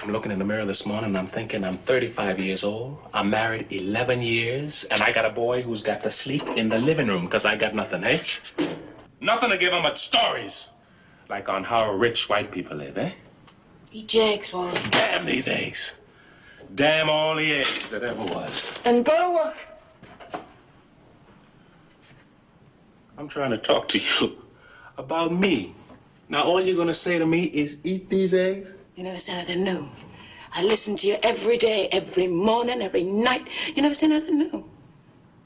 I'm looking in the mirror this morning and I'm thinking I'm 35 years old. I'm married 11 years and I got a boy who's got to sleep in the living room because I got nothing, eh? Nothing to give him but stories. Like on how rich white people live, eh? Eat your eggs, Wally. Damn these eggs. Damn all the eggs that ever was. And go to work. I'm trying to talk to you about me. Now all you're gonna say to me is eat these eggs? You never say nothing new. I listen to you every day, every morning, every night. You never say nothing new.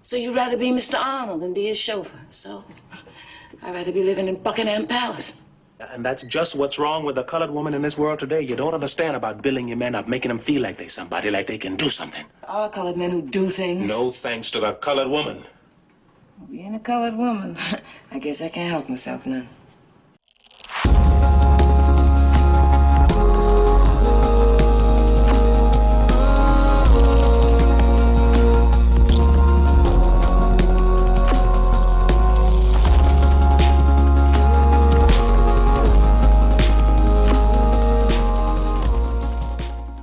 So you'd rather be Mr. Arnold than be his chauffeur. So I'd rather be living in Buckingham Palace. And that's just what's wrong with the colored woman in this world today. You don't understand about building your men up, making them feel like they're somebody, like they can do something. There are colored men who do things. No thanks to the colored woman. Well, being a colored woman, I guess I can't help myself now.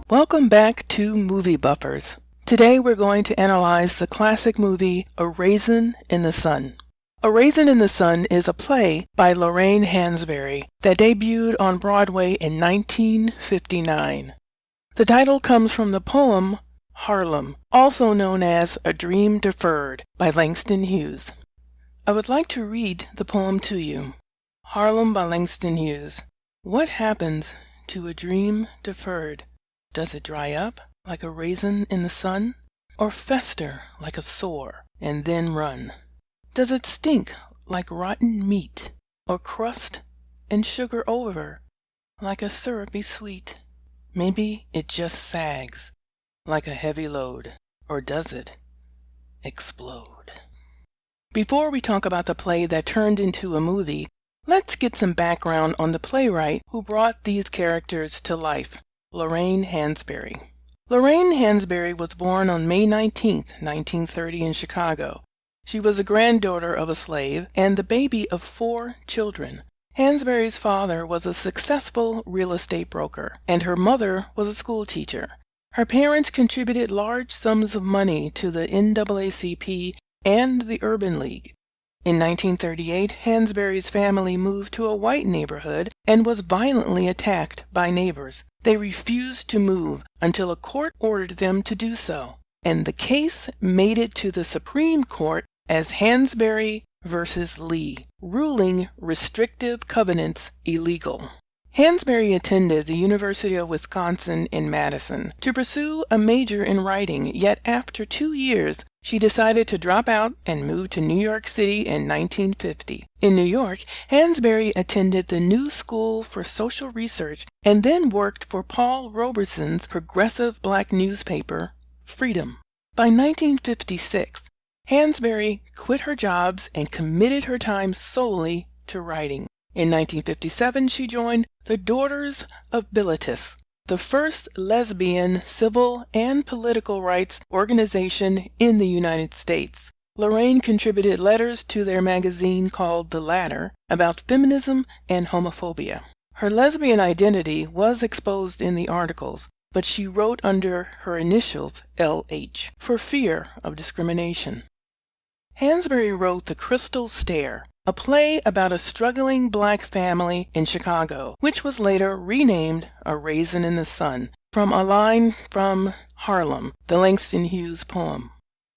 Welcome back to Movie Buffers. Today we're going to analyze the classic movie A Raisin in the Sun. A Raisin in the Sun is a play by Lorraine Hansberry that debuted on Broadway in 1959. The title comes from the poem Harlem, also known as A Dream Deferred by Langston Hughes. I would like to read the poem to you. Harlem by Langston Hughes. What happens to a dream deferred? Does it dry up like a raisin in the sun, or fester like a sore and then run? Does it stink like rotten meat, or crust and sugar over like a syrupy sweet? Maybe it just sags like a heavy load, or does it explode? Before we talk about the play that turned into a movie, let's get some background on the playwright who brought these characters to life. Lorraine Hansberry. Lorraine Hansberry was born on May 19, 1930 in Chicago. She was a granddaughter of a slave and the baby of 4 children. Hansberry's father was a successful real estate broker, and her mother was a school teacher. Her parents contributed large sums of money to the NAACP and the Urban League. In 1938, Hansberry's family moved to a white neighborhood and was violently attacked by neighbors. They refused to move until a court ordered them to do so, and the case made it to the Supreme Court as Hansberry versus Lee, ruling restrictive covenants illegal. Hansberry attended the University of Wisconsin in Madison to pursue a major in writing, yet after 2 years, she decided to drop out and move to New York City in 1950. In New York, Hansberry attended the New School for Social Research and then worked for Paul Robeson's progressive black newspaper, Freedom. By 1956, Hansberry quit her jobs and committed her time solely to writing. In 1957, she joined the Daughters of Beneatha, the first lesbian civil and political rights organization in the United States. Lorraine contributed letters to their magazine called The Ladder about feminism and homophobia. Her lesbian identity was exposed in the articles, but she wrote under her initials LH for fear of discrimination. Hansberry wrote The Crystal Stair, a play about a struggling black family in Chicago, which was later renamed A Raisin in the Sun, from a line from Harlem, the Langston Hughes poem.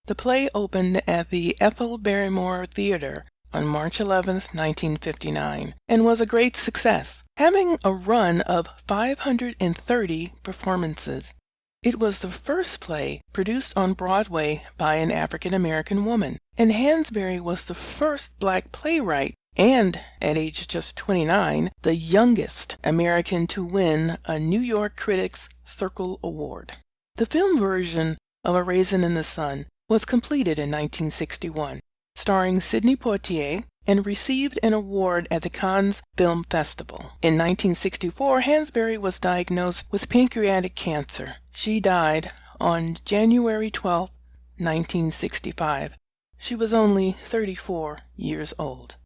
The play opened at the Ethel Barrymore Theater on March 11, 1959, and was a great success, having a run of 530 performances. It was the first play produced on Broadway by an African-American woman, and Hansberry was the first black playwright and, at age just 29, the youngest American to win a New York Critics Circle Award. The film version of A Raisin in the Sun was completed in 1961, starring Sidney Poitier, and received an award at the Cannes Film Festival. In 1964, Hansberry was diagnosed with pancreatic cancer. She died on January 12, 1965. She was only 34 years old.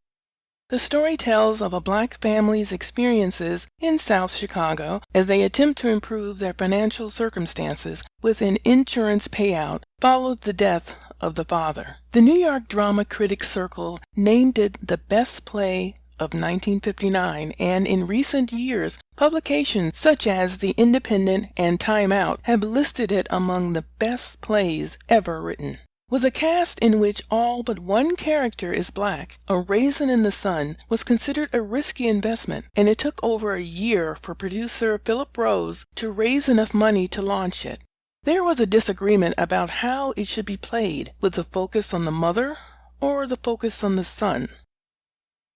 The story tells of a black family's experiences in South Chicago as they attempt to improve their financial circumstances with an insurance payout followed the death of the father. The New York Drama Critics Circle named it the best play of 1959, and in recent years, publications such as The Independent and Time Out have listed it among the best plays ever written. With a cast in which all but one character is black, A Raisin in the Sun was considered a risky investment, and it took over a year for producer Philip Rose to raise enough money to launch it. There was a disagreement about how it should be played, with the focus on the mother or the focus on the son.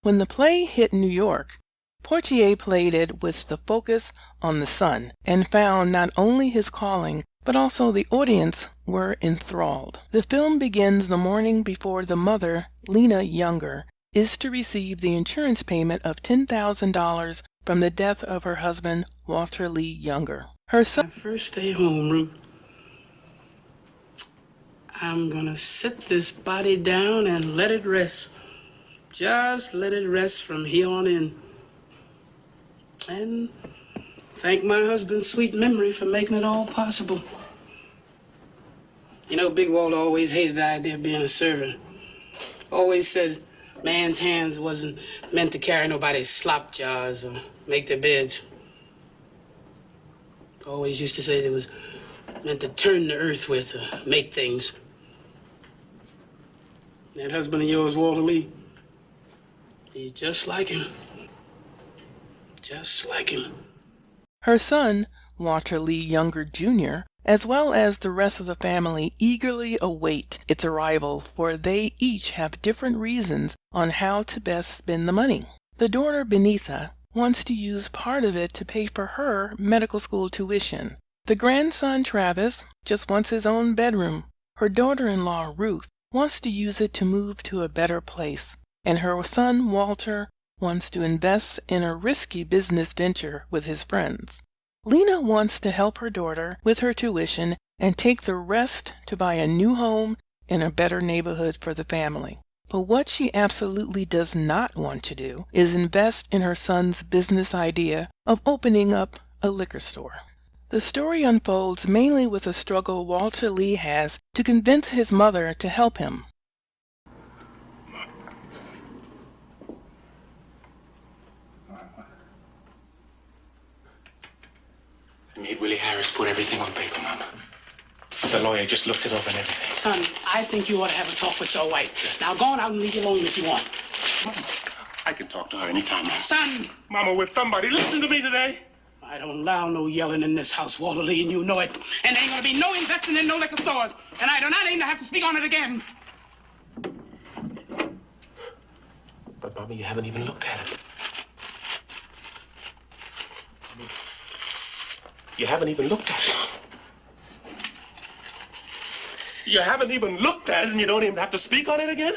When the play hit New York, Portier played it with the focus on the son and found not only his calling, but also the audience were enthralled. The film begins the morning before the mother, Lena Younger, is to receive the insurance payment of $10,000 from the death of her husband, Walter Lee Younger. Her son... My first day home, Ruth. I'm gonna sit this body down and let it rest. Just let it rest from here on in. And thank my husband's sweet memory for making it all possible. You know, Big Walter always hated the idea of being a servant. Always said man's hands wasn't meant to carry nobody's slop jars or make their beds. Always used to say they was meant to turn the earth with or make things. That husband of yours, Walter Lee, he's just like him. Just like him. Her son, Walter Lee Younger Jr., as well as the rest of the family, eagerly await its arrival, for they each have different reasons on how to best spend the money. The daughter, Beneatha, wants to use part of it to pay for her medical school tuition. The grandson, Travis, just wants his own bedroom. Her daughter-in-law, Ruth, wants to use it to move to a better place. And her son, Walter, wants to invest in a risky business venture with his friends. Lena wants to help her daughter with her tuition and take the rest to buy a new home in a better neighborhood for the family. But what she absolutely does not want to do is invest in her son's business idea of opening up a liquor store. The story unfolds mainly with a struggle Walter Lee has to convince his mother to help him. I made Willie Harris put everything on paper, Mama. The lawyer just looked it over and everything. Son, I think you ought to have a talk with your wife. Now go on out and leave you alone if you want. Mama, I can talk to her anytime, Mama. Son! Mama, will somebody listen to me today? I don't allow no yelling in this house, Walter Lee, and you know it. And there ain't gonna be no investing in no liquor stores. And I do not aim to have to speak on it again. But, Mama, you haven't even looked at it. You haven't even looked at it. You haven't even looked at it, and you don't even have to speak on it again?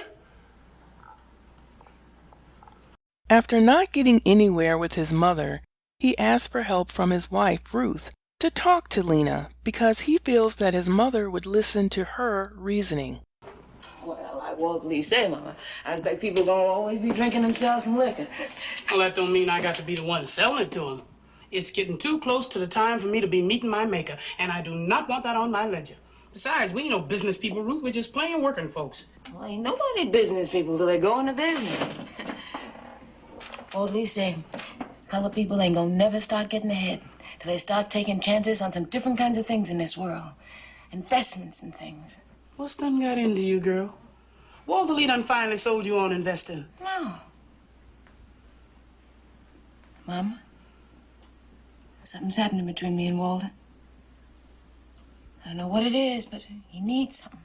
After not getting anywhere with his mother, he asks for help from his wife, Ruth, to talk to Lena because he feels that his mother would listen to her reasoning. Well, like Walter Lee said, Mama, I expect people gonna always be drinking themselves some liquor. Well, that don't mean I got to be the one selling it to them. It's getting too close to the time for me to be meeting my maker, and I do not want that on my ledger. Besides, we ain't no business people, Ruth. We're just plain working folks. Well, ain't nobody business people till they go into business. Walter Lee said, colored people ain't gonna never start getting ahead till they start taking chances on some different kinds of things in this world. Investments and things. What's done got into you, girl? Walter Lee done finally sold you on investing. No. Mama, something's happening between me and Walter. I don't know what it is, but he needs something.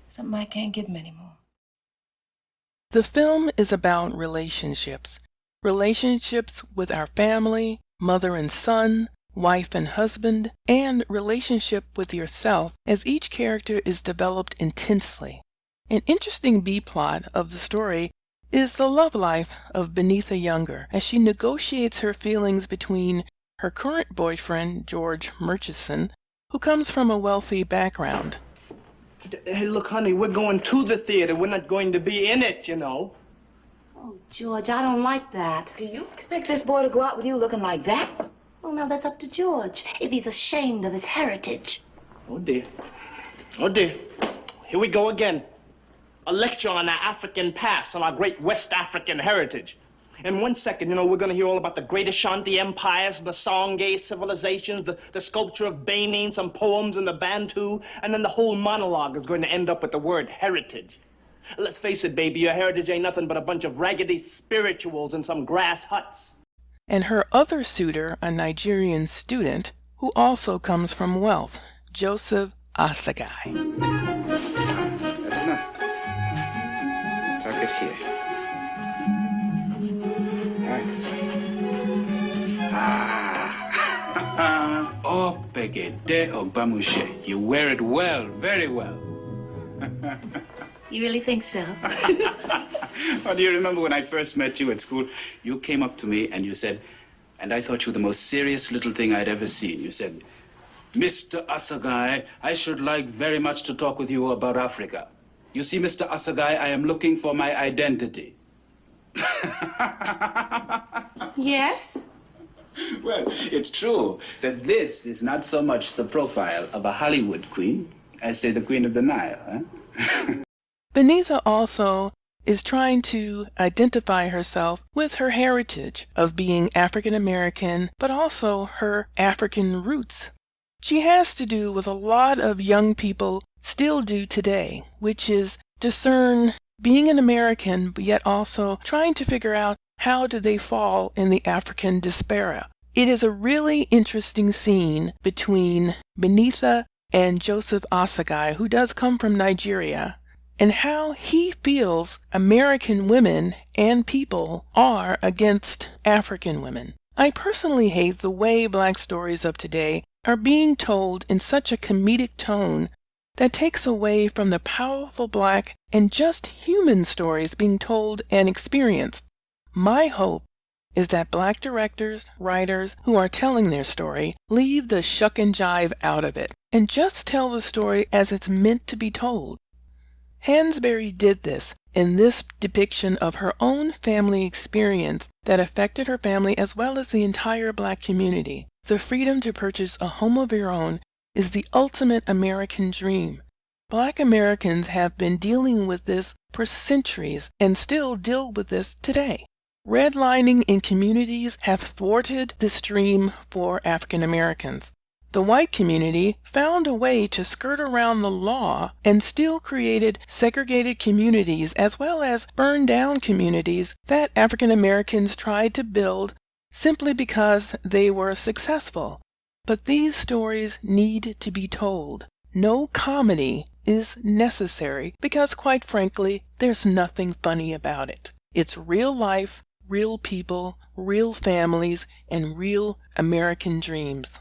Something I can't give him anymore. The film is about relationships. Relationships with our family, mother and son, wife and husband, and relationship with yourself as each character is developed intensely. An interesting B-plot of the story is the love life of Beneatha Younger as she negotiates her feelings between her current boyfriend, George Murchison, who comes from a wealthy background. Hey, look, honey, we're going to the theater. We're not going to be in it, you know. Oh, George, I don't like that. Do you expect this boy to go out with you looking like that? Well, now that's up to George, if he's ashamed of his heritage. Oh, dear. Oh, dear. Here we go again. A lecture on our African past, on our great West African heritage. In 1 second, we're going to hear all about the great Ashanti empires, the Songhai civilizations, the sculpture of Benin, some poems in the Bantu, and then the whole monologue is going to end up with the word heritage. Let's face it, baby, your heritage ain't nothing but a bunch of raggedy spirituals in some grass huts. And her other suitor, a Nigerian student, who also comes from wealth, Joseph Asagai. That's enough. Tuck it here. Nice. Oh, Pegede Ogbamushe. You wear it well, very well. You really think so? Oh, do you remember when I first met you at school? You came up to me and you said, and I thought you were the most serious little thing I'd ever seen. You said, Mr. Asagai, I should like very much to talk with you about Africa. You see, Mr. Asagai, I am looking for my identity. Yes? Well, it's true that this is not so much the profile of a Hollywood queen as, say, the Queen of the Nile, huh? Beneatha also is trying to identify herself with her heritage of being African American, but also her African roots. She has to do with a lot of young people still do today, which is discern being an American, but yet also trying to figure out how do they fall in the African diaspora. It is a really interesting scene between Beneatha and Joseph Asagai, who does come from Nigeria, and how he feels American women and people are against African women. I personally hate the way Black stories of today are being told in such a comedic tone that takes away from the powerful Black and just human stories being told and experienced. My hope is that Black directors, writers who are telling their story leave the shuck and jive out of it and just tell the story as it's meant to be told. Hansberry did this in this depiction of her own family experience that affected her family as well as the entire Black community. The freedom to purchase a home of your own is the ultimate American dream. Black Americans have been dealing with this for centuries and still deal with this today. Redlining in communities have thwarted this dream for African Americans. The white community found a way to skirt around the law and still created segregated communities as well as burned down communities that African Americans tried to build simply because they were successful. But these stories need to be told. No comedy is necessary because, quite frankly, there's nothing funny about it. It's real life, real people, real families, and real American dreams.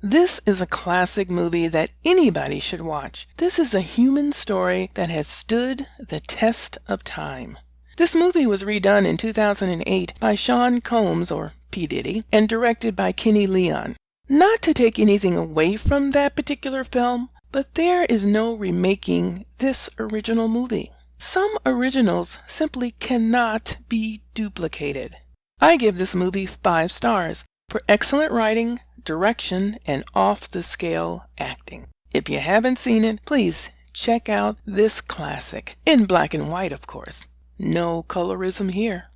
This is a classic movie that anybody should watch. This is a human story that has stood the test of time. This movie was redone in 2008 by Sean Combs, or P. Diddy, and directed by Kenny Leon. Not to take anything away from that particular film, but there is no remaking this original movie. Some originals simply cannot be duplicated. I give this movie 5 stars for excellent writing, direction, and off-the-scale acting. If you haven't seen it, please check out this classic, in black and white, of course. No colorism here.